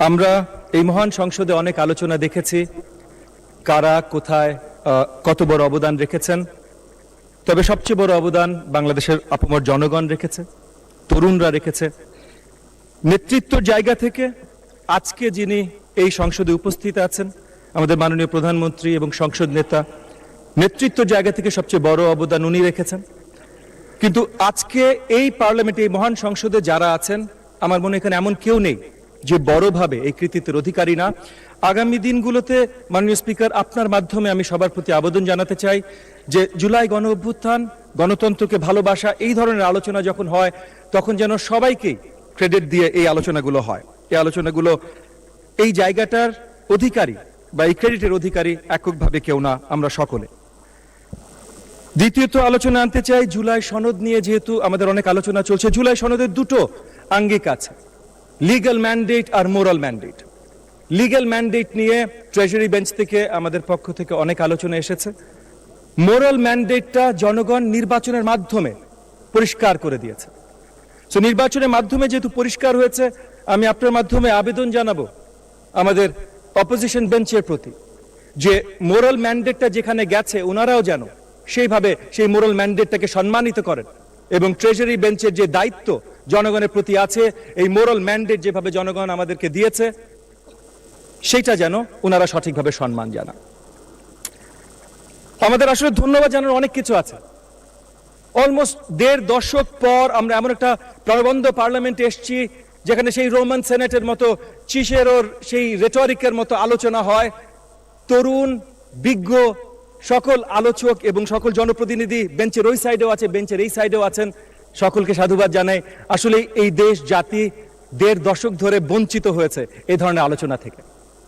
আমরা এই মহান সংসদে অনেক আলোচনা দেখেছি, কারা কোথায় কত বড় অবদান রেখেছেন। তবে সবচেয়ে বড় অবদান বাংলাদেশের আপামর জনগণ রেখেছে, তরুণরা রেখেছে। নেতৃত্বর জায়গা থেকে আজকে যিনি এই সংসদে উপস্থিত আছেন, আমাদের মাননীয় প্রধানমন্ত্রী এবং সংসদ নেতা, নেতৃত্বর জায়গা থেকে সবচেয়ে বড় অবদান উনি রেখেছেন। কিন্তু আজকে এই পার্লামেন্টে, এই মহান সংসদে যারা আছেন, আমার মনে এখানে এমন কেউ নেই যে বড়ভাবে এই কৃতিত্বের অধিকারী না। আগামী দিনগুলোতে মাননীয় স্পিকার, আপনার মাধ্যমে আমি সবার প্রতি আবেদন জানাতে চাই যে জুলাই গণ অভ্যুত্থান, গণতন্ত্রকে ভালোবাসা, এই ধরনের আলোচনা যখন হয় তখন যেন সবাইকেই ক্রেডিট দিয়ে এই আলোচনাগুলো হয়। এই আলোচনাগুলো এই জায়গাটার অধিকারী বা এই ক্রেডিটের অধিকারী এককভাবে কেউ না, আমরা সকলে। দ্বিতীয়ত আলোচনা আনতে চাই জুলাই সনদ নিয়ে। যেহেতু আমাদের অনেক আলোচনা চলছে, জুলাই সনদের দুটো আঙ্গিক আছে, লিগ্যাল ম্যান্ডেট আর মোরাল ম্যান্ডেট। লিগ্যাল ম্যান্ডেট নিয়ে ট্রেজারি বেঞ্চ থেকে আমাদের পক্ষ থেকে অনেক আলোচনা এসেছে। মোরাল ম্যান্ডেটটা জনগণ নির্বাচনের মাধ্যমে পরিষ্কার করে দিয়েছে। সো নির্বাচনের মাধ্যমে যেহেতু পরিষ্কার হয়েছে, আমি আপনার মাধ্যমে আবেদন জানাবো আমাদের অপোজিশন বেঞ্চের প্রতি যে মোরাল ম্যান্ডেটটা যেখানে গেছে ওনারাও যেন সেইভাবে সেই মোরাল ম্যান্ডেটটাকে সম্মানিত করেন, এবং ট্রেজারি বেঞ্চের যে দায়িত্ব জনগণের প্রতি আছে, এই মোরাল ম্যান্ডেট যেভাবে জনগণ আমাদেরকে দিয়েছে সেটা যেন ওনারা সঠিকভাবে সম্মান জানান। আমাদের আসলে ধন্যবাদ জানানোর অনেক কিছু আছে। অলমোস্ট 1.5 দশক পর আমরা এমন একটা প্রাণবন্ত পার্লামেন্টে এসেছি যেখানে সেই রোমান সেনেটের মতো, চিসেরোর সেই রেটরিকের মতো আলোচনা হয়। তরুণ, বিজ্ঞ সকল আলোচক এবং সকল জনপ্রতিনিধি বেঞ্চের ওই সাইডেও আছে, বেঞ্চের এই সাইডেও আছেন, সকলকে সাধুবাদ জানাই। আসলে এই দেশ জাতি 1.5 দশক ধরে বঞ্চিত হয়েছে এই ধরনের আলোচনা থেকে।